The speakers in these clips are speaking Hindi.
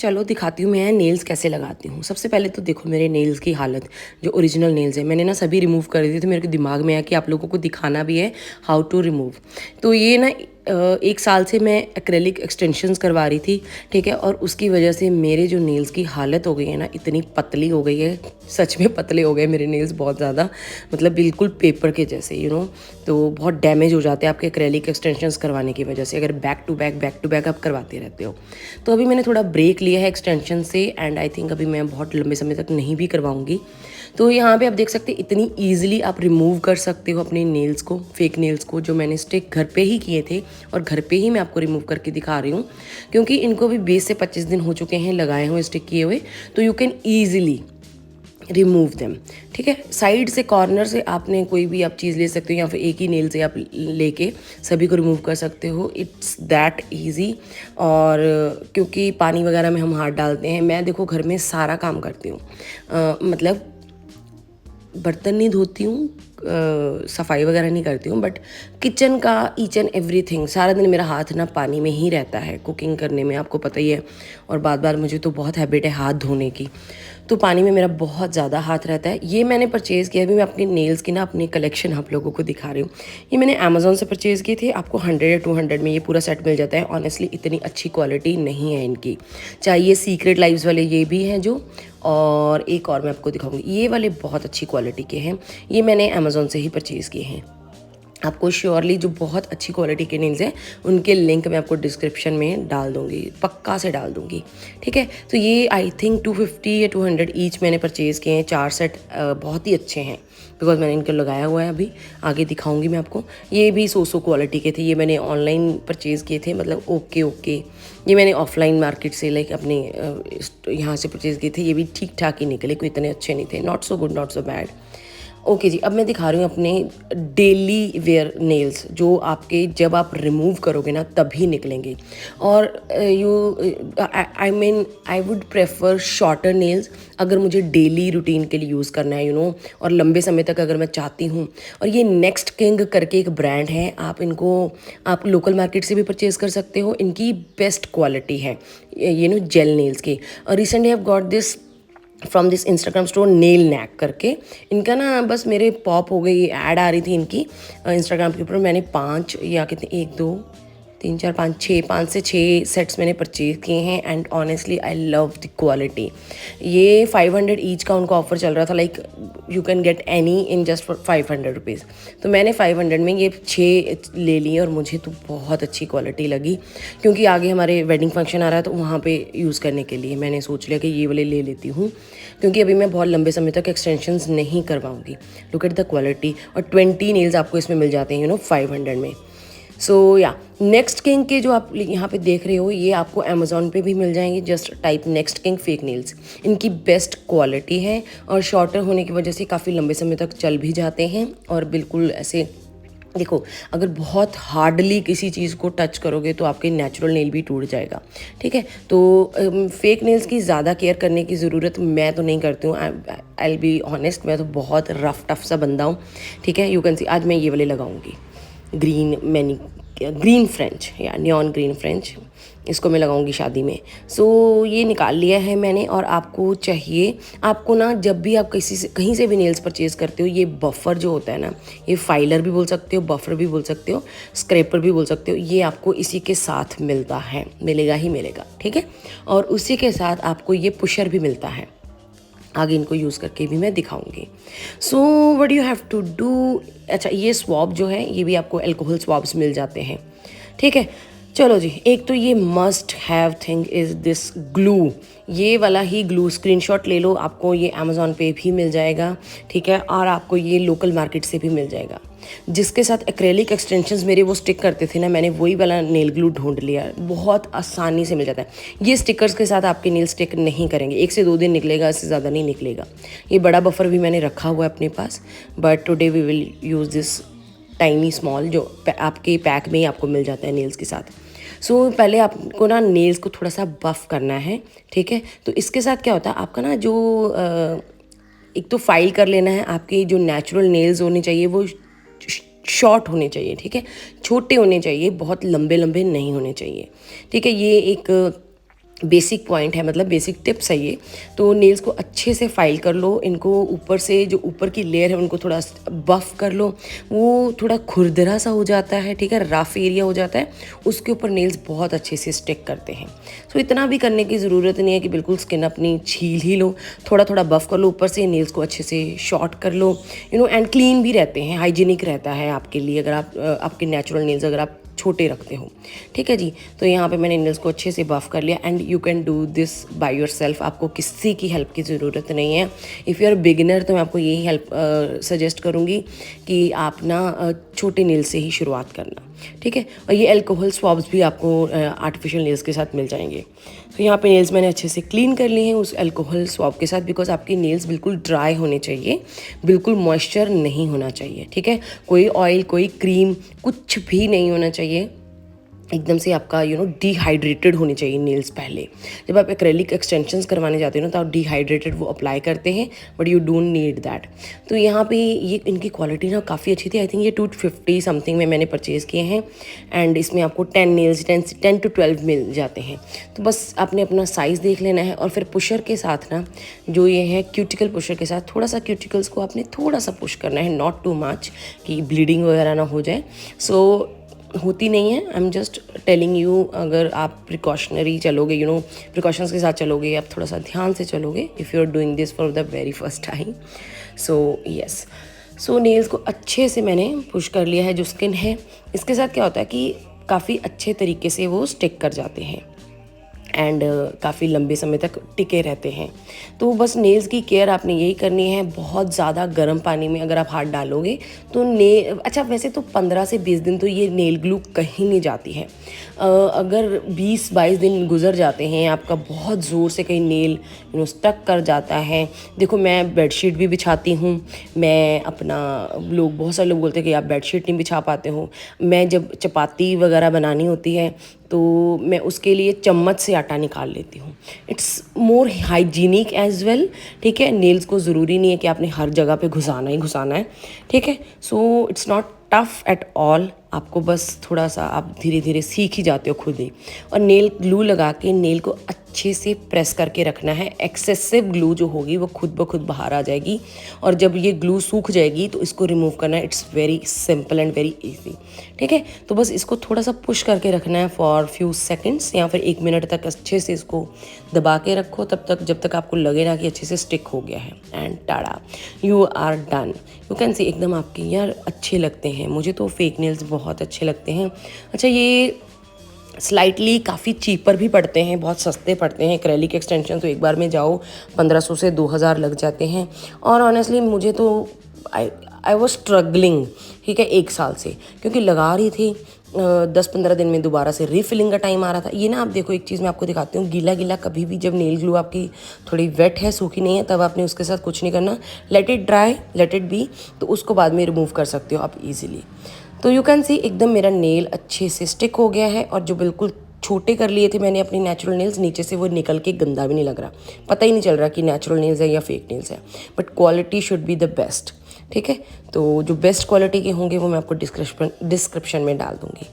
चलो दिखाती हूँ मैं नेल्स कैसे लगाती हूँ। सबसे पहले तो देखो मेरे नेल्स की हालत, जो ओरिजिनल नेल्स है मैंने ना सभी रिमूव कर दिए थे। मेरे को दिमाग में आया कि आप लोगों को दिखाना भी है हाउ टू रिमूव। तो ये ना 1 साल से मैं एक्रेलिक एक्सटेंशंस करवा रही थी, ठीक है। और उसकी वजह से मेरे जो नेल्स की हालत हो गई है ना, इतनी पतली हो गई है, सच में पतले हो गए मेरे नेल्स बहुत ज़्यादा, मतलब बिल्कुल पेपर के जैसे तो बहुत डैमेज हो जाते हैं आपके एक्रेलिक एक्सटेंशंस करवाने की वजह से, अगर बैक टू बैक आप करवाते रहते हो। तो अभी मैंने थोड़ा ब्रेक लिया है एक्सटेंशन से, एंड आई थिंक अभी मैं बहुत लंबे समय तक नहीं भी करवाऊंगी। तो यहाँ पे आप देख सकते हैं इतनी ईजिली आप रिमूव कर सकते हो अपने नेल्स को, फेक नेल्स को, जो मैंने स्टिक घर पे ही किए थे और घर पे ही मैं आपको रिमूव करके दिखा रही हूँ, क्योंकि इनको भी 20 से 25 दिन हो चुके हैं लगाए हुए, स्टिक किए हुए। तो you can easily remove them, ठीक है। साइड से, कॉर्नर से आपने कोई भी आप चीज़ ले सकते हो, या फिर एक ही नेल से आप लेके सभी को रिमूव कर सकते हो। It's that easy. और क्योंकि पानी वगैरह में हम हाथ डालते हैं, मैं देखो घर में सारा काम करती हूँ, मतलब बर्तन नहीं धोती हूँ, सफाई वगैरह नहीं करती हूँ, बट किचन का ईच एंड एवरीथिंग सारा दिन मेरा हाथ ना पानी में ही रहता है कुकिंग करने में, आपको पता ही है। और बार बार मुझे तो बहुत हैबिट है हाथ धोने की, तो पानी में मेरा बहुत ज़्यादा हाथ रहता है। ये मैंने परचेज़ किया, अभी मैं अपनी नेल्स की ना अपनी कलेक्शन आप लोगों को दिखा रही हूँ। ये मैंने अमेज़ोन से परचेज़ किए थे, आपको 100 या 200 में ये पूरा सेट मिल जाता है। ऑनेस्टली इतनी अच्छी क्वालिटी नहीं है इनकी, चाहे ये सीक्रेट लाइव्स वाले ये भी हैं जो, और एक और मैं आपको दिखाऊंगी, ये वाले बहुत अच्छी क्वालिटी के हैं। ये मैंने अमेज़ोन से ही परचेज़ किए हैं। आपको श्योरली जो बहुत अच्छी क्वालिटी के नेल्स हैं उनके लिंक मैं आपको डिस्क्रिप्शन में डाल दूँगी, पक्का से डाल दूँगी, ठीक है। तो ये आई थिंक 250 या 200 ईच मैंने परचेज़ किए हैं, 4 सेट बहुत ही अच्छे हैं, बिकॉज मैंने इनको लगाया हुआ है। अभी आगे दिखाऊंगी मैं आपको। ये भी सो क्वालिटी के थे, ये मैंने ऑनलाइन परचेज़ किए थे, मतलब ओके। ये मैंने ऑफलाइन मार्केट से लाइक अपने यहाँ से परचेज़ किए थे, ये भी ठीक ठाक ही निकले, कोई इतने अच्छे नहीं थे, not so good, not so bad. Okay जी, अब मैं दिखा रही हूँ अपने डेली वेयर नेल्स, जो आपके जब आप रिमूव करोगे ना तभी निकलेंगे। और I would prefer shorter nails अगर मुझे डेली रूटीन के लिए यूज़ करना है, और लंबे समय तक अगर मैं चाहती हूँ। और ये नेक्स्ट किंग करके एक ब्रांड है, आप लोकल मार्केट से भी परचेज़ कर सकते हो। इनकी बेस्ट क्वालिटी है जेल नेल्स की। और recently I have got this from this Instagram store nail knack करके। इनका ना बस मेरे पॉप हो गई, ऐड आ रही थी इनकी इंस्टाग्राम के ऊपर। मैंने 5 या कितने 1 2 3 4 5 से 6 सेट्स मैंने परचेज किए हैं, and honestly I love the quality. ये 500 ईच का उनका ऑफर चल रहा था, like you can get any in just for 500 rupees. तो मैंने 500 में ये 6 ले लिए, और मुझे तो बहुत अच्छी क्वालिटी लगी, क्योंकि आगे हमारे वेडिंग फंक्शन आ रहा है, तो वहाँ पे यूज़ करने के लिए मैंने सोच लिया कि ये वाले ले लेती हूँ, क्योंकि अभी मैं बहुत लंबे समय तक एक्सटेंशंस नहीं करवाऊँगी। लुक एट द क्वालिटी, और 20 नेल्स आपको इसमें मिल जाते हैं 500 में। सो या नेक्स्ट किंग के जो आप यहाँ पे देख रहे हो, ये आपको अमेज़ॉन पे भी मिल जाएंगे, just type next king fake nails. इनकी बेस्ट क्वालिटी है, और शॉर्टर होने की वजह से काफ़ी लंबे समय तक चल भी जाते हैं। और बिल्कुल ऐसे देखो, अगर बहुत हार्डली किसी चीज़ को टच करोगे तो आपके नेचुरल नेल भी टूट जाएगा, ठीक है। तो फेक नेल्स की ज़्यादा केयर करने की ज़रूरत मैं तो नहीं करती हूँ। आई विल बी ऑनेस्ट, मैं तो बहुत रफ टफ सा बंदा हूँ, ठीक है। यू कैन सी, आज मैं ये वाले लगाऊंगी, ग्रीन फ्रेंच या नियॉन ग्रीन फ्रेंच, इसको मैं लगाऊंगी शादी में। सो ये निकाल लिया है मैंने। और आपको चाहिए, आपको ना जब भी आप कहीं से भी नेल्स परचेज़ करते हो, ये बफर जो होता है ना, ये फाइलर भी बोल सकते हो, बफर भी बोल सकते हो, स्क्रैपर भी बोल सकते हो, ये आपको इसी के साथ मिलेगा ही मिलेगा, ठीक है। और उसी के साथ आपको ये पुशर भी मिलता है, आगे इनको यूज़ करके भी मैं दिखाऊंगी। So what you have to do, अच्छा ये स्वॉब जो है, ये भी आपको अल्कोहल स्वॉब्स मिल जाते हैं, ठीक है। चलो जी, एक तो ये must have thing is this glue, ये वाला ही ग्लू स्क्रीनशॉट ले लो, आपको ये अमेज़ॉन पे भी मिल जाएगा, ठीक है। और आपको ये लोकल मार्केट से भी मिल जाएगा। जिसके साथ एक्रेलिक एक्सटेंशंस मेरे वो स्टिक करते थे ना, मैंने वही वाला नेल ग्लू ढूंढ लिया, बहुत आसानी से मिल जाता है। ये स्टिकर्स के साथ आपके नेल स्टिक नहीं करेंगे, 1 से 2 दिन निकलेगा, इससे ज़्यादा नहीं निकलेगा। ये बड़ा बफर भी मैंने रखा हुआ है अपने पास, but today we will use this tiny small, जो आपके पैक में ही आपको मिल जाता है नेल्स के साथ। सो पहले आपको ना नेल्स को थोड़ा सा बफ़ करना है, ठीक है। तो इसके साथ क्या होता है, आपका ना जो एक तो फाइल कर लेना है, आपके जो नेचुरल नेल्स होने चाहिए वो शॉर्ट होने चाहिए, ठीक है, छोटे होने चाहिए, बहुत लंबे लंबे नहीं होने चाहिए, ठीक है। ये एक बेसिक पॉइंट है, मतलब बेसिक टिप्स है ये। तो नेल्स को अच्छे से फाइल कर लो, इनको ऊपर से जो ऊपर की लेयर है उनको थोड़ा बफ़ कर लो, वो थोड़ा खुरदरा सा हो जाता है, ठीक है, रफ एरिया हो जाता है, उसके ऊपर नेल्स बहुत अच्छे से स्टिक करते हैं। तो इतना भी करने की ज़रूरत नहीं है कि बिल्कुल स्किन अपनी छील ही लो, थोड़ा थोड़ा बफ़ कर लो ऊपर से, नेल्स को अच्छे से शॉर्ट कर लो, एंड क्लीन भी रहते हैं, हाइजीनिक रहता है आपके लिए, अगर आप आपके नेचुरल नेल्स अगर आप छोटे रखते हो, ठीक है जी। तो यहाँ पे मैंने नेल्स को अच्छे से बफ़ कर लिया, and you can do this by your self, आपको किसी की हेल्प की ज़रूरत नहीं है। इफ़ यू आर बिगिनर तो मैं आपको यही हेल्प सजेस्ट करूँगी कि आप ना छोटे नेल्स से ही शुरुआत करना, ठीक है। और ये अल्कोहल स्वॉब्स भी आपको आर्टिफिशियल नेल्स के साथ मिल जाएंगे। तो यहाँ पे नेल्स मैंने अच्छे से क्लीन कर लिए हैं उस अल्कोहल स्वॉब के साथ, बिकॉज आपकी नेल्स बिल्कुल ड्राई होने चाहिए, बिल्कुल मॉइस्चर नहीं होना चाहिए, ठीक है। कोई ऑयल, कोई क्रीम, कुछ भी नहीं होना चाहिए, एकदम से आपका डिहाइड्रेटेड होनी चाहिए नेल्स। पहले जब आप एक्रेलिक एक्सटेंशंस करवाने जाते हो ना, तो आप डिहाइड्रेटेड वो अप्लाई करते हैं, but you don't need that. तो यहाँ पे ये इनकी क्वालिटी ना काफ़ी अच्छी थी। आई थिंक ये 250 समथिंग में मैंने परचेज़ किए हैं, एंड इसमें आपको 10 नेल्स 10 to 12 मिल जाते हैं। तो बस आपने अपना साइज़ देख लेना है, और फिर पुशर के साथ ना, जो ये है क्यूटिकल पुशर के साथ, थोड़ा सा क्यूटिकल्स को आपने थोड़ा सा पुश करना है, नॉट टू मच कि ब्लीडिंग वगैरह ना हो जाए। सो होती नहीं है, I am just telling you, अगर आप प्रिकॉशनरी चलोगे, प्रिकॉशंस के साथ चलोगे, आप थोड़ा सा ध्यान से चलोगे, if you are doing this for the very first time. So yes, so nails को अच्छे से मैंने पुश कर लिया है। जो स्किन है, इसके साथ क्या होता है कि काफ़ी अच्छे तरीके से वो स्टिक कर जाते हैं, एंड काफ़ी लंबे समय तक टिके रहते हैं। तो बस नेल्स की केयर आपने यही करनी है। बहुत ज़्यादा गर्म पानी में अगर आप हाथ डालोगे तो अच्छा, वैसे तो 15 से 20 दिन तो ये नेल ग्लू कहीं नहीं जाती है। अगर 20-22 दिन गुजर जाते हैं, आपका बहुत ज़ोर से कहीं नेल स्टक कर जाता है, देखो मैं बेडशीट भी बिछाती हूँ, मैं अपना, बहुत सारे लोग बोलते हैं कि आप बेडशीट नहीं बिछा पाते हो। मैं जब चपाती वगैरह बनानी होती है तो मैं उसके लिए चम्मच से आटा निकाल लेती हूँ। It's more hygienic as well, ठीक है। नेल्स को ज़रूरी नहीं है कि आपने हर जगह पे घुसाना ही घुसाना है, ठीक है। So it's not tough at all, आपको बस थोड़ा सा, आप धीरे धीरे सीख ही जाते हो खुद ही। और नेल ग्लू लगा के नेल को अच्छे से प्रेस करके रखना है। एक्सेसिव ग्लू जो होगी वो खुद ब खुद बाहर आ जाएगी, और जब ये ग्लू सूख जाएगी तो इसको रिमूव करना है। It's very simple and very easy, ठीक है। तो बस इसको थोड़ा सा पुश करके रखना है फॉर फ्यू सेकेंड्स, या फिर 1 मिनट तक अच्छे से इसको दबा के रखो, तब तक जब तक आपको लगे ना कि अच्छे से स्टिक हो गया है, and tada, you are done. You can see एकदम आपके यार अच्छे लगते हैं। मुझे तो फेक नेल्स बहुत अच्छे लगते हैं। अच्छा, ये स्लाइटली काफ़ी चीपर भी पड़ते हैं, बहुत सस्ते पड़ते हैं। एक्रेलिक एक्सटेंशन तो एक बार में जाओ 1500 से 2000 लग जाते हैं। और ऑनेस्टली मुझे तो आई वॉज स्ट्रगलिंग, ठीक है, 1 साल से, क्योंकि लगा रही थी 10-15 दिन में दोबारा से रीफिलिंग का टाइम आ रहा था। ये ना, आप देखो एक चीज़ मैं आपको दिखाती हूँ, गीला गीला कभी भी, जब नेल ग्लू आपकी थोड़ी वेट है, सूखी नहीं है, तब आपने उसके साथ कुछ नहीं करना, let it dry, let it be, तो उसको बाद में रिमूव कर सकते हो आप इजीली। तो यू कैन सी एकदम मेरा नेल अच्छे से स्टिक हो गया है, और जो बिल्कुल छोटे कर लिए थे मैंने अपनी नेचुरल नेल्स, नीचे से वो निकल के गंदा भी नहीं लग रहा, पता ही नहीं चल रहा कि नेचुरल नेल्स है या फेक नेल्स है। But quality should be the best, ठीक है। तो जो बेस्ट क्वालिटी के होंगे वो मैं आपको डिस्क्रिप्शन में डाल दूँगी।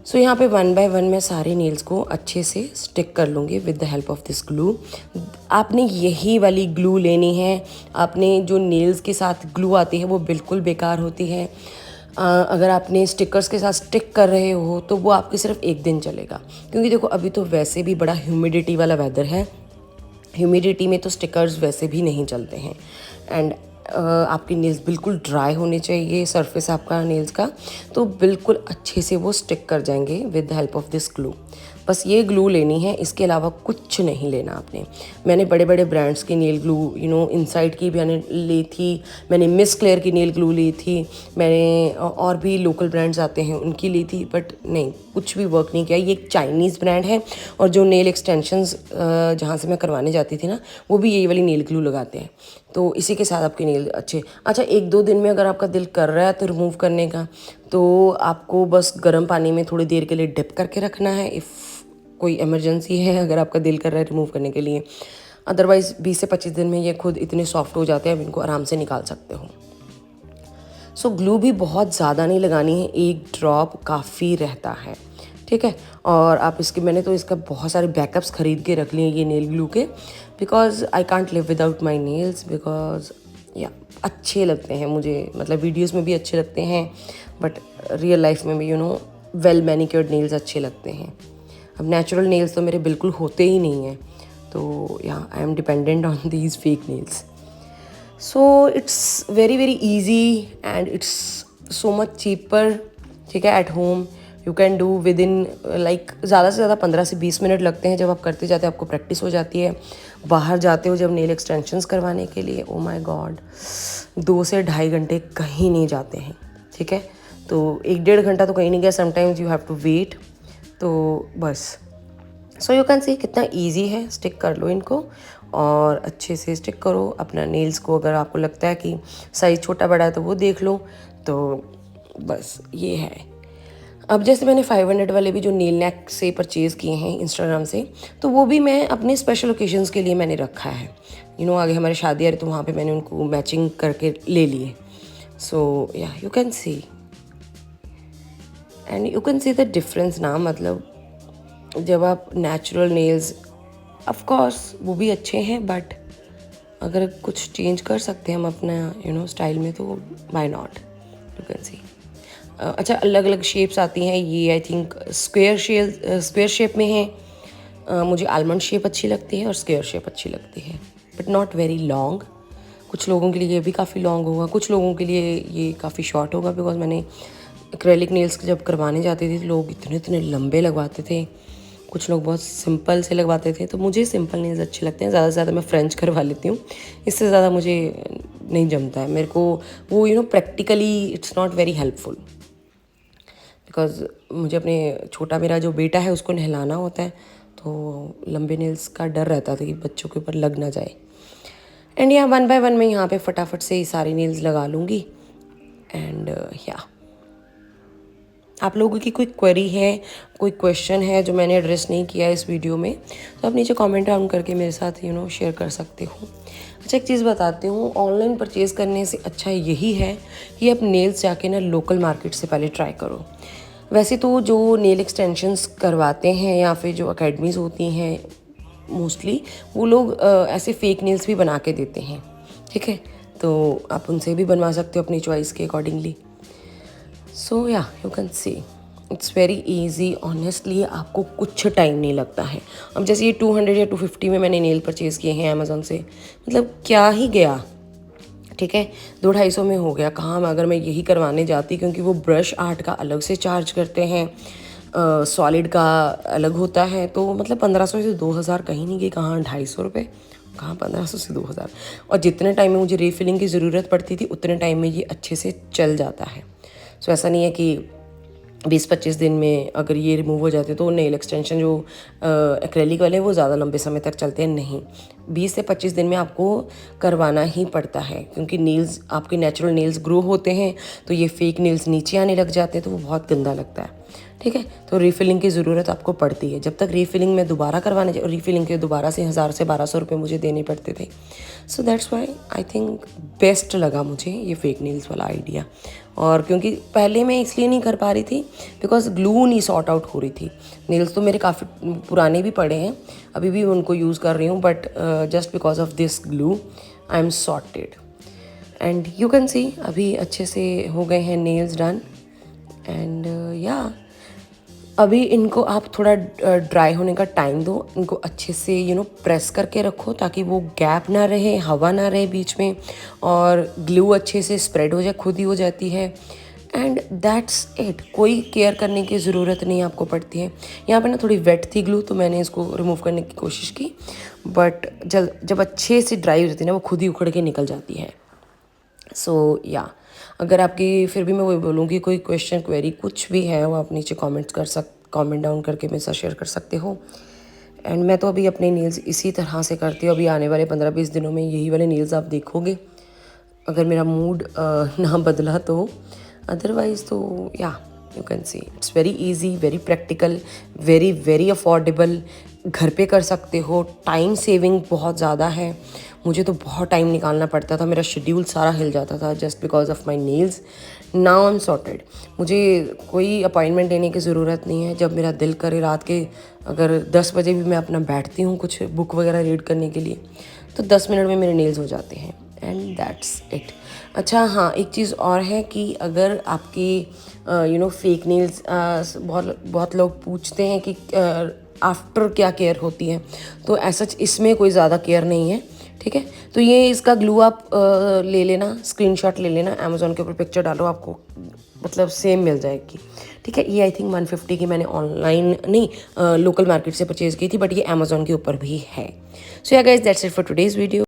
सो यहाँ पे 1 बाय 1 मैं सारे नेल्स को अच्छे से स्टिक कर लूँगी with the help of this glue. आपने यही वाली ग्लू लेनी है। आपने जो नेल्स के साथ ग्लू आती है वो बिल्कुल बेकार होती है। अगर आपने स्टिकर्स के साथ स्टिक कर रहे हो तो वो आपके सिर्फ 1 दिन चलेगा, क्योंकि देखो अभी तो वैसे भी बड़ा ह्यूमिडिटी वाला वेदर है। ह्यूमिडिटी में तो स्टिकर्स वैसे भी नहीं चलते हैं, एंड आपके नेल्स बिल्कुल ड्राई होने चाहिए, सरफेस आपका नेल्स का, तो बिल्कुल अच्छे से वो स्टिक कर जाएंगे with the help of this glue. बस ये ग्लू लेनी है, इसके अलावा कुछ नहीं लेना आपने। मैंने बड़े बड़े ब्रांड्स की नेल ग्लू इनसाइड की मैंने ली थी, मैंने मिस क्लेयर की नेल ग्लू ली थी, मैंने और भी लोकल ब्रांड्स आते हैं उनकी ली थी, बट नहीं, कुछ भी वर्क नहीं किया। ये एक चाइनीज़ ब्रांड है, और जो नेल एक्सटेंशंस जहाँ से मैं करवाने जाती थी ना, वो भी यही वाली नेल ग्लू लगाते हैं। तो इसी के साथ आपके नेल अच्छे। अच्छा, 1-2 दिन में अगर आपका दिल कर रहा है तो रिमूव करने का, तो आपको बस गर्म पानी में थोड़ी देर के लिए डिप करके रखना है, इफ़ कोई इमरजेंसी है, अगर आपका दिल कर रहा है रिमूव करने के लिए। अदरवाइज़ 20 से 25 दिन में ये खुद इतने सॉफ्ट हो जाते हैं, आप इनको आराम से निकाल सकते हो। सो ग्लू भी बहुत ज़्यादा नहीं लगानी है, 1 ड्रॉप काफ़ी रहता है, ठीक है। और आप इसके, मैंने तो इसका बहुत सारे बैकअप्स ख़रीद के रख लिए ये नेल ग्लू के, because I can't live without my nails, because या अच्छे लगते हैं मुझे, मतलब वीडियोस में भी अच्छे लगते हैं, बट रियल लाइफ में भी वेल मैनिक्योर्ड नेल्स अच्छे लगते हैं। अब नेचुरल नेल्स तो मेरे बिल्कुल होते ही नहीं हैं, तो या I am dependent on these fake nails. So it's very very easy and it's so much cheaper, ठीक है। At home you can do with in like ज़्यादा से ज़्यादा 15 से 20 मिनट लगते हैं। जब आप करते जाते हैं आपको प्रैक्टिस हो जाती है। बाहर जाते हो जब नेल एक्सटेंशंस करवाने के लिए, ओ माय गॉड, 2 से ढाई घंटे कहीं नहीं जाते हैं, ठीक है। तो 1-1.5 घंटा तो कहीं नहीं गया, sometimes you have to wait. तो बस सो यू कैन सी कितना ईजी है। स्टिक कर लो इनको और अच्छे से स्टिक करो अपना नेल्स को। अगर आपको लगता है कि साइज़ छोटा बड़ा है तो वो देख लो। तो बस ये है। अब जैसे मैंने 500 वाले भी जो नेल नेक से परचेज़ किए हैं इंस्टाग्राम से, तो वो भी मैं अपने स्पेशल ओकेजन्स के लिए मैंने रखा है। आगे हमारे शादी आ रही तो वहाँ पे मैंने उनको मैचिंग करके ले लिए। सो या you can C and you can see the difference ना। मतलब जब आप नेचुरल नेल्स, ऑफ कोर्स वो भी अच्छे हैं, बट अगर कुछ चेंज कर सकते हैं हम अपना स्टाइल में, तो व्हाई नॉट। यू कैन सी अच्छा अलग अलग शेप्स आती हैं। ये आई थिंक स्क्वायर शेप में है। मुझे आलमंड शेप अच्छी लगती है और स्क्वायर शेप अच्छी लगती है, बट नॉट वेरी लॉन्ग। कुछ लोगों के लिए ये भी काफ़ी लॉन्ग होगा, कुछ लोगों के लिए ये काफ़ी शॉर्ट होगा। बिकॉज मैंने एक्रेलिक नेल्स जब करवाने जाते थे तो लोग इतने इतने लंबे लगवाते थे, कुछ लोग बहुत सिंपल से लगवाते थे। तो मुझे सिंपल नेल्स अच्छे लगते हैं। ज़्यादा से ज़्यादा मैं फ्रेंच करवा लेती हूँ, इससे ज़्यादा मुझे नहीं जमता है। मेरे को वो practically it's not very helpful, because मुझे अपने छोटा मेरा जो बेटा है उसको नहलाना होता है, तो लंबे नेल्स का डर रहता था कि बच्चों के ऊपर लग ना जाए। एंड या 1 बाय 1 मैं यहाँ पे फटाफट से ही सारी नेल्स लगा लूँगी। एंड या आप लोगों की कोई क्वेरी है, कोई क्वेश्चन है जो मैंने एड्रेस नहीं किया है इस वीडियो में, तो आप नीचे कमेंट डाउन करके मेरे साथ शेयर कर सकते हो। अच्छा एक चीज़ बताती हूँ, ऑनलाइन परचेज़ करने से अच्छा यही है कि आप नेल्स जाके ना लोकल मार्केट से पहले ट्राई करो। वैसे तो जो नेल एक्सटेंशंस करवाते हैं या फिर जो अकेडमीज़ होती हैं मोस्टली, वो लोग ऐसे फेक नेल्स भी बना के देते हैं, ठीक है। तो आप उनसे भी बनवा सकते हो अपनी चॉइस के अकॉर्डिंगली। सो या you can see it's very easy. Honestly आपको कुछ टाइम नहीं लगता है। अब जैसे ये 200 या 250 में मैंने नेल परचेज़ किए हैं अमेज़ोन से, मतलब क्या ही गया, ठीक है। 200-250 में हो गया। कहाँ अगर मैं यही करवाने जाती, क्योंकि वो ब्रश आर्ट का अलग से चार्ज करते हैं, सॉलिड का अलग होता है, तो मतलब 1500 से 2000 कहीं नहीं गई। कहाँ 250 रुपये, कहाँ 1500 से 2000। और जितने टाइम में मुझे रीफिलिंग की ज़रूरत पड़ती थी उतने टाइम में ये अच्छे से चल जाता है। सो ऐसा नहीं है कि 20-25 दिन में अगर ये रिमूव हो जाते तो नेल एक्सटेंशन जो एक्रेलिक वाले वो ज़्यादा लंबे समय तक चलते हैं, नहीं। 20 से 25 दिन में आपको करवाना ही पड़ता है, क्योंकि नेल्स आपके नेचुरल नेल्स ग्रो होते हैं, तो ये फेक नेल्स नीचे आने लग जाते हैं, तो वो बहुत गंदा लगता है, ठीक है। तो रीफिलिंग की ज़रूरत आपको पड़ती है। जब तक रीफिलिंग में दोबारा करवाने, रीफिलिंग के दोबारा से 1000 से 1200 रुपये मुझे देने पड़ते थे। So that's why I think best लगा मुझे ये फेक नेल्स वाला आइडिया। और क्योंकि पहले मैं इसलिए नहीं कर पा रही थी बिकॉज ग्लू नहीं सॉर्ट आउट हो रही थी। नेल्स तो मेरे काफ़ी पुराने भी पड़े हैं, अभी भी उनको यूज़ कर रही हूँ, but just because of this glue I am sorted. And you can सी अभी अच्छे से हो गए हैं नेल्स डन। एंड या अभी इनको आप थोड़ा ड्राई होने का टाइम दो, इनको अच्छे से प्रेस करके रखो ताकि वो गैप ना रहे, हवा ना रहे बीच में, और ग्लू अच्छे से स्प्रेड हो जाए, खुद ही हो जाती है। And that's it. कोई केयर करने की ज़रूरत नहीं आपको पड़ती है। यहाँ पे ना थोड़ी वेट थी ग्लू, तो मैंने इसको रिमूव करने की कोशिश की, बट जब अच्छे से ड्राई हो जाती है ना, वो खुद ही उखड़ के निकल जाती है। सो या अगर आपकी फिर भी मैं वही बोलूँगी, कोई क्वेश्चन क्वेरी कुछ भी है वो आप नीचे कमेंट डाउन करके मेरे साथ शेयर कर सकते हो। एंड मैं तो अभी अपने नेल्स इसी तरह से करती हूँ। अभी आने वाले 15-20 दिनों में यही वाले नेल्स आप देखोगे, अगर मेरा मूड ना बदला तो। अदरवाइज़ तो या you can see it's very easy, very practical, very very affordable. घर पे कर सकते हो। टाइम सेविंग बहुत ज़्यादा है। मुझे तो बहुत टाइम निकालना पड़ता था, मेरा शेड्यूल सारा हिल जाता था just because of my nails, now I am sorted. मुझे कोई अपॉइंटमेंट लेने की ज़रूरत नहीं है। जब मेरा दिल करे रात के अगर 10 बजे भी मैं अपना बैठती हूँ कुछ बुक वगैरह रीड करने के लिए, तो 10 मिनट में मेरे नेल्स हो जाते हैं एंड दैट्स इट। अच्छा हाँ, एक चीज़ और है कि अगर आपकी फेक नेल्स, बहुत बहुत लोग पूछते हैं कि आफ्टर क्या केयर होती है, तो ऐसा इसमें कोई ज़्यादा केयर नहीं है, ठीक है। तो ये इसका ग्लू आप ले लेना, स्क्रीनशॉट ले लेना, अमेज़ॉन के ऊपर पिक्चर डालो, आपको मतलब सेम मिल जाएगी, ठीक है। ये आई थिंक 150 की मैंने ऑनलाइन नहीं लोकल मार्केट से परचेज़ की थी, बट ये अमेज़ॉन के ऊपर भी है। सो या guys that's it for today's video.